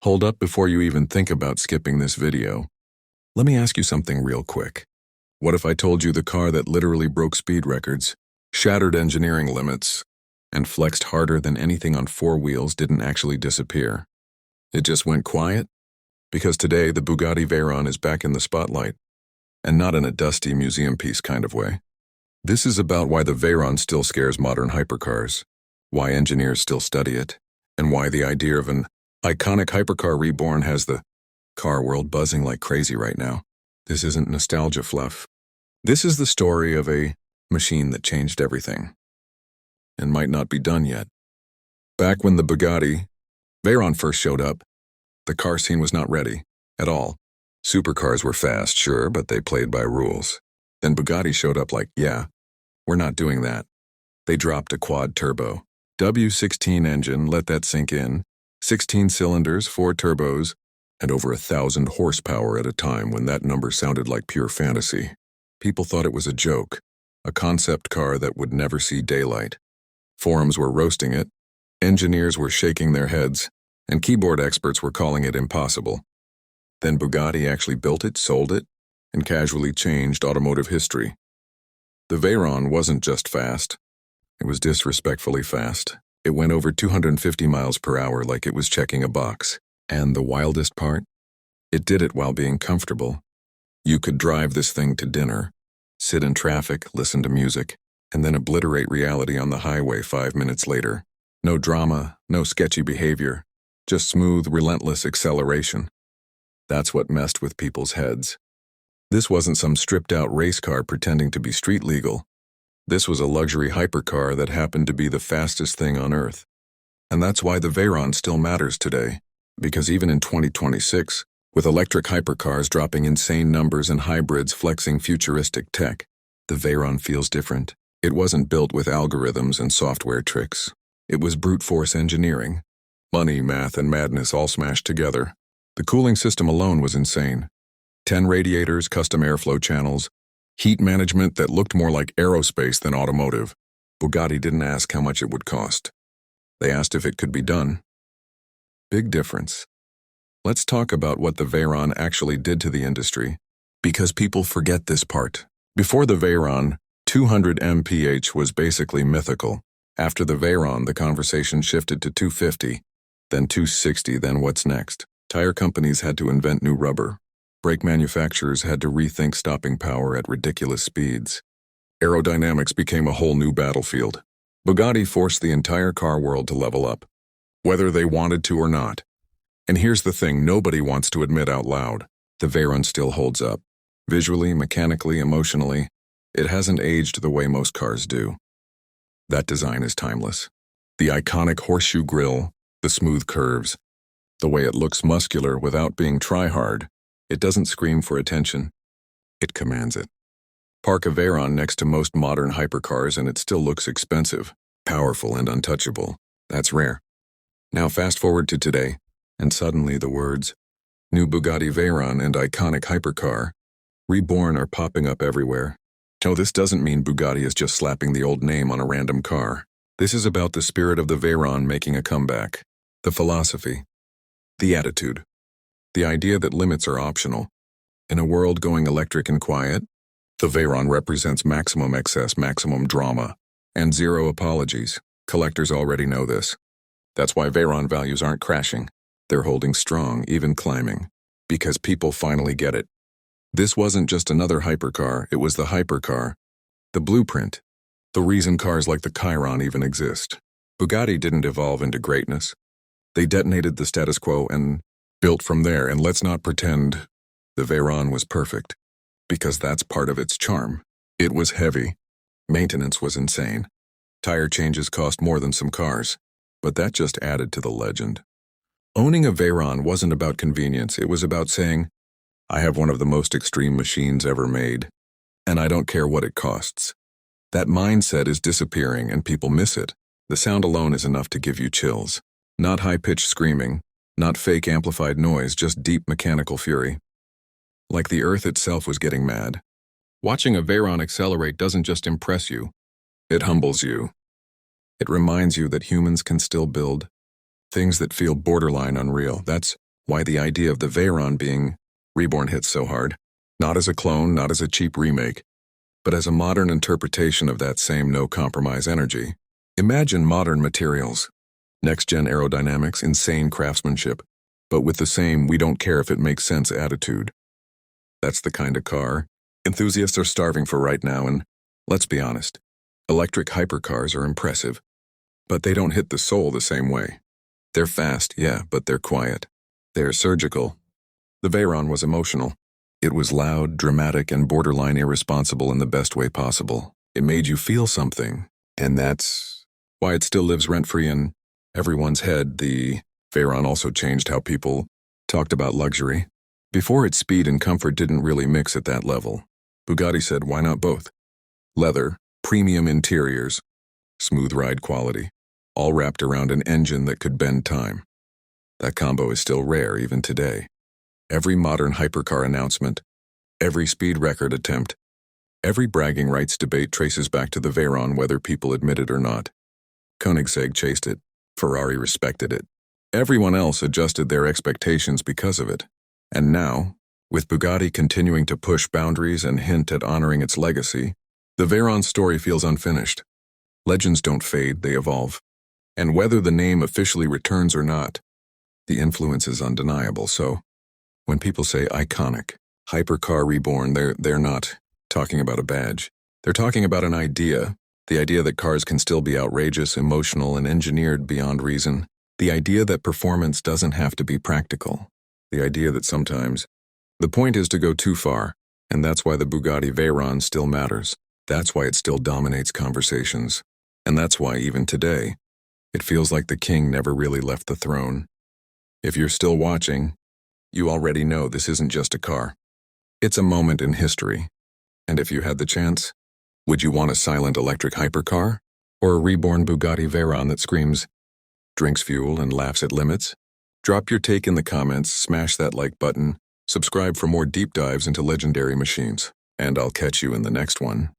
Hold up before you even think about skipping this video. Let me ask you something real quick. What if I told you the car that literally broke speed records, shattered engineering limits, and flexed harder than anything on four wheels didn't actually disappear? It just went quiet? Because today the Bugatti Veyron is back in the spotlight, and not in a dusty museum piece kind of way. This is about why the Veyron still scares modern hypercars, why engineers still study it, and why the idea of an Iconic Hypercar Reborn has the car world buzzing like crazy right now. This isn't nostalgia fluff. This is the story of a machine that changed everything, and might not be done yet. Back when the Bugatti Veyron first showed up, the car scene was not ready at all. Supercars were fast, sure, but they played by rules. Then Bugatti showed up like, yeah, we're not doing that. They dropped a quad-turbo W16 engine, let that sink in, 16 cylinders, 4 turbos, and over 1,000 horsepower at a time when that number sounded like pure fantasy. People thought it was a joke, a concept car that would never see daylight. Forums were roasting it, engineers were shaking their heads, and keyboard experts were calling it impossible. Then Bugatti actually built it, sold it, and casually changed automotive history. The Veyron wasn't just fast. It was disrespectfully fast. It went over 250 miles per hour like it was checking a box. And the wildest part? It did it while being comfortable. You could drive this thing to dinner, sit in traffic, listen to music, and then obliterate reality on the highway 5 minutes later. No drama, no sketchy behavior, just smooth, relentless acceleration. That's what messed with people's heads. This wasn't some stripped-out race car pretending to be street legal. This was a luxury hypercar that happened to be the fastest thing on Earth. And that's why the Veyron still matters today. Because even in 2026, with electric hypercars dropping insane numbers and hybrids flexing futuristic tech, the Veyron feels different. It wasn't built with algorithms and software tricks. It was brute force engineering. Money, math, and madness all smashed together. The cooling system alone was insane. 10 radiators, custom airflow channels, heat management that looked more like aerospace than automotive. Bugatti didn't ask how much it would cost. They asked if it could be done. Big difference. Let's talk about what the Veyron actually did to the industry, because people forget this part. Before the Veyron, 200 mph was basically mythical. After the Veyron, the conversation shifted to 250, then 260, then what's next? Tire companies had to invent new rubber. Brake manufacturers had to rethink stopping power at ridiculous speeds. Aerodynamics became a whole new battlefield. Bugatti forced the entire car world to level up, whether they wanted to or not. And here's the thing nobody wants to admit out loud. The Veyron still holds up. Visually, mechanically, emotionally, it hasn't aged the way most cars do. That design is timeless. The iconic horseshoe grille, the smooth curves, the way it looks muscular without being try-hard. It doesn't scream for attention. It commands it. Park a Veyron next to most modern hypercars and it still looks expensive, powerful, and untouchable. That's rare. Now fast forward to today, and suddenly the words, new Bugatti Veyron and Iconic Hypercar Reborn are popping up everywhere. No, this doesn't mean Bugatti is just slapping the old name on a random car. This is about the spirit of the Veyron making a comeback. The philosophy. The attitude. The idea that limits are optional. In a world going electric and quiet, the Veyron represents maximum excess, maximum drama, and zero apologies. Collectors already know this. That's why Veyron values aren't crashing. They're holding strong, even climbing. Because people finally get it. This wasn't just another hypercar, it was the hypercar. The blueprint. The reason cars like the Chiron even exist. Bugatti didn't evolve into greatness. They detonated the status quo and built from there, and let's not pretend the Veyron was perfect, because that's part of its charm. It was heavy. Maintenance was insane. Tire changes cost more than some cars, but that just added to the legend. Owning a Veyron wasn't about convenience, it was about saying, I have one of the most extreme machines ever made, and I don't care what it costs. That mindset is disappearing and people miss it. The sound alone is enough to give you chills. Not high-pitched screaming, not fake amplified noise, just deep mechanical fury. Like the earth itself was getting mad. Watching a Veyron accelerate doesn't just impress you, it humbles you. It reminds you that humans can still build things that feel borderline unreal. That's why the idea of the Veyron being reborn hits so hard, not as a clone, not as a cheap remake, but as a modern interpretation of that same no-compromise energy. Imagine modern materials, next-gen aerodynamics, insane craftsmanship, but with the same we don't care if it makes sense attitude. That's the kind of car enthusiasts are starving for right now, and let's be honest, electric hypercars are impressive, but they don't hit the soul the same way. They're fast, yeah, but they're quiet. They're surgical. The Veyron was emotional. It was loud, dramatic, and borderline irresponsible in the best way possible. It made you feel something, and that's why it still lives rent-free in everyone's head. The Veyron also changed how people talked about luxury. Before, its speed and comfort didn't really mix at that level. Bugatti said, why not both? Leather, premium interiors, smooth ride quality, all wrapped around an engine that could bend time. That combo is still rare even today. Every modern hypercar announcement, every speed record attempt, every bragging rights debate traces back to the Veyron, whether people admit it or not. Koenigsegg chased it. Ferrari respected it. Everyone else adjusted their expectations because of it. And now, with Bugatti continuing to push boundaries and hint at honoring its legacy, the Veyron story feels unfinished. Legends don't fade, they evolve. And whether the name officially returns or not, the influence is undeniable. So, when people say Iconic Hypercar Reborn, they're not talking about a badge. They're talking about an idea, the idea that cars can still be outrageous, emotional, and engineered beyond reason. The idea that performance doesn't have to be practical. The idea that sometimes the point is to go too far, and that's why the Bugatti Veyron still matters. That's why it still dominates conversations. And that's why, even today, it feels like the king never really left the throne. If you're still watching, you already know this isn't just a car. It's a moment in history. And if you had the chance, would you want a silent electric hypercar? Or a reborn Bugatti Veyron that screams, drinks fuel, and laughs at limits? Drop your take in the comments, smash that like button, subscribe for more deep dives into legendary machines, and I'll catch you in the next one.